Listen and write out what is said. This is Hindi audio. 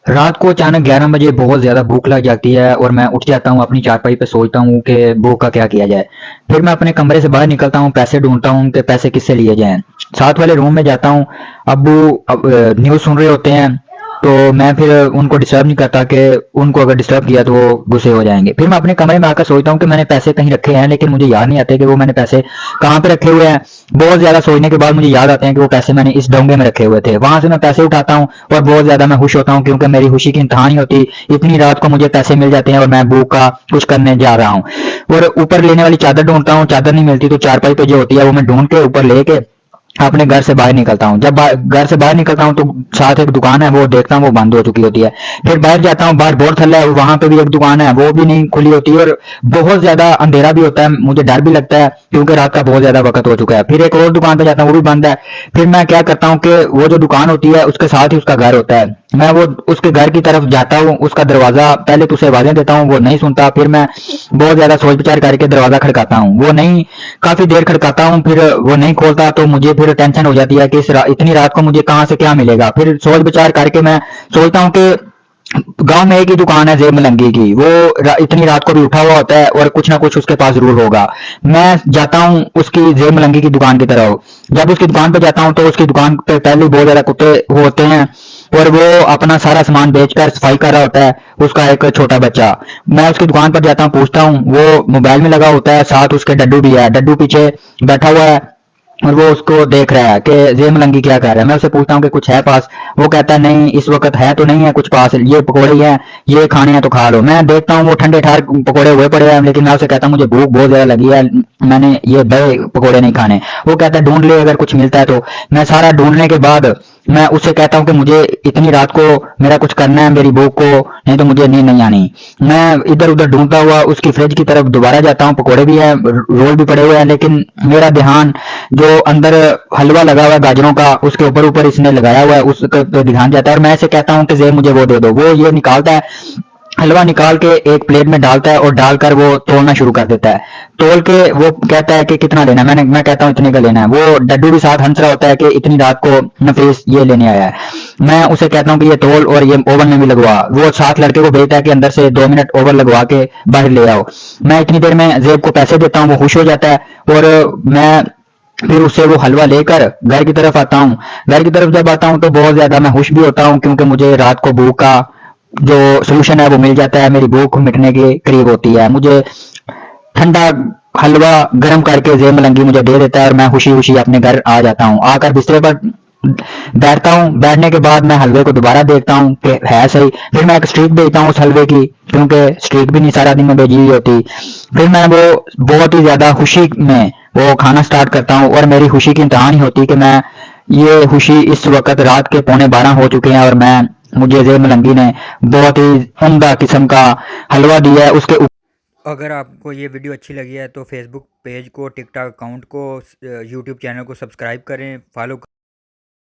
रात को अचानक 11 बजे बहुत ज़्यादा भूख लग जाती है और मैं उठ जाता हूँ, अपनी चारपाई पे सोचता हूँ कि भूख का क्या किया जाए। फिर मैं अपने कमरे से बाहर निकलता हूँ, पैसे ढूँढता हूँ कि पैसे किससे लिए जाएँ। साथ वाले रूम में जाता हूँ, अब्बू न्यूज़ सुन रहे होते हैं, तो मैं फिर उनको डिस्टर्ब नहीं करता कि उनको अगर डिस्टर्ब किया तो वो गुस्से हो जाएँगे। फिर मैं अपने कमरे में आकर सोचता हूँ कि मैंने पैसे कहीं रखे हैं, लेकिन मुझे याद नहीं आते कि वो मैंने पैसे कहाँ पे रखे हुए हैं। बहुत ज़्यादा सोचने के बाद मुझे याद आते हैं कि वो पैसे मैंने इस डोंगे में रखे हुए थे। वहाँ से मैं पैसे उठाता हूँ और बहुत ज़्यादा मैं खुश होता हूँ, क्योंकि मेरी खुशी की इंतहा नहीं होती। इतनी रात को मुझे पैसे मिल जाते हैं और मैं भूख का कुछ करने जा रहा हूँ। और ऊपर लेने वाली चादर ढूंढता हूँ, चादर नहीं मिलती, तो चारपाई पे जो होती है वो मैं ढूंढ के ऊपर लेके अपने घर से बाहर निकलता हूँ। जब घर से बाहर निकलता हूँ तो साथ एक दुकान है, वो देखता हूँ वो बंद हो चुकी होती है। फिर बाहर जाता हूँ, बाहर बहुत ठंडा है, वहां पे भी एक दुकान है, वो भी नहीं खुली होती है, और बहुत ज्यादा अंधेरा भी होता है, मुझे डर भी लगता है क्योंकि रात का बहुत ज्यादा वक्त हो चुका है। फिर एक और दुकान पे जाता हूँ, वो भी बंद है। फिर मैं क्या करता हूँ कि वो जो दुकान होती है उसके साथ ही उसका घर होता है, मैं वो उसके घर की तरफ जाता हूँ। उसका दरवाजा पहले तो उसे आवाजें देता हूँ, वो नहीं सुनता। फिर मैं बहुत ज्यादा सोच विचार करके दरवाजा खड़काता हूँ, वो नहीं, काफी देर खड़काता हूँ, फिर वो नहीं खोलता, तो मुझे फिर टेंशन हो जाती है कि इतनी रात को मुझे कहाँ से क्या मिलेगा। फिर सोच विचार करके मैं सोचता हूँ कि गांव में एक ही दुकान है जेब मलंगी की, वो इतनी रात को भी उठा हुआ होता है और कुछ ना कुछ उसके पास जरूर होगा। मैं जाता हूँ उसकी जेब मलंगी की दुकान की तरफ। जब उसकी दुकान पे जाता हूँ तो उसकी दुकान पे पहले बहुत ज्यादा कुत्ते होते हैं, और वो अपना सारा सामान बेचकर सफाई कर रहा होता है, उसका एक छोटा बच्चा। मैं उसकी दुकान पर जाता हूँ, पूछता हूँ, वो मोबाइल में लगा होता है, साथ उसके डड्डू भी है, डड्डू पीछे बैठा हुआ है और वो उसको देख रहा है कि जे मलंगी क्या कर रहा है। मैं उससे पूछता हूँ कि कुछ है पास। वो कहता है नहीं, इस वक्त है तो नहीं है कुछ पास, ये पकोड़े ही हैं, ये खाने हैं तो खा लो। मैं देखता हूँ वो ठंडे ठार पकोड़े हुए पड़े हैं, लेकिन मैं उसे कहता हूँ मुझे भूख बहुत ज्यादा लगी है, मैंने ये दे पकोड़े नहीं खाने। वो कहता है ढूंढ ले अगर कुछ मिलता है तो। मैं सारा ढूंढने के बाद मैं उससे कहता हूँ कि मुझे इतनी रात को मेरा कुछ करना है मेरी भूख को, नहीं तो मुझे नींद नहीं आनी। मैं इधर उधर ढूंढता हुआ उसकी फ्रिज की तरफ दोबारा जाता हूँ, पकोड़े भी है, रोल भी पड़े हुए हैं, लेकिन मेरा ध्यान जो अंदर हलवा लगा हुआ है गाजरों का, उसके ऊपर ऊपर इसने लगाया हुआ है, उस पे ध्यान जाता है। और मैं ऐसे कहता हूँ कि जेब मुझे वो दे दो। वो ये निकालता है, हलवा निकाल के एक प्लेट में डालता है और डालकर वो तोड़ना शुरू कर देता है। तोल के वो कहता है कि कितना लेना है। मैं कहता हूँ इतने का लेना है। वो डड्डू भी साथ हंस रहा होता है कि इतनी रात को नफीस ये लेने आया है। मैं उसे कहता हूँ कि ये तोल और ये ओवन में भी लगवा। वो साथ लड़के को भेजता है कि अंदर से 2 मिनट ओवन लगवा के बाहर ले आओ। मैं इतनी देर में जेब को पैसे देता हूँ, वो खुश हो जाता है। और मैं फिर उससे वो हलवा लेकर घर की तरफ आता हूँ। घर की तरफ जब आता हूँ तो बहुत ज्यादा मैं खुश भी होता हूँ, क्योंकि मुझे रात को भूख का जो सोल्यूशन है वो मिल जाता है, मेरी भूख मिटने के करीब होती है। मुझे ठंडा हलवा गर्म करके जेब मलंगी मुझे दे देता है और मैं खुशी खुशी अपने घर आ जाता हूँ। आकर बिस्तर पर बैठता हूँ, बैठने के बाद मैं हलवे को दोबारा देखता हूँ कि है सही। फिर मैं एक स्ट्रीक भेजता हूँ उस हलवे की, क्योंकि स्ट्रीक भी नहीं सारा दिन में भेजी हुई होती। फिर मैं वो बहुत ही ज्यादा खुशी में वो खाना स्टार्ट करता हूँ, और मेरी खुशी की इंतहा नहीं होती कि मैं ये खुशी इस वक्त रात के 11:15 हो चुके हैं और मैं मुझे जेब मलंगी ने बहुत ही उम्दा किस्म का हलवा दिया है उसके। अगर आपको ये वीडियो अच्छी लगी है तो फेसबुक पेज को, टिकटॉक अकाउंट को, यूट्यूब चैनल को सब्सक्राइब करें, फॉलो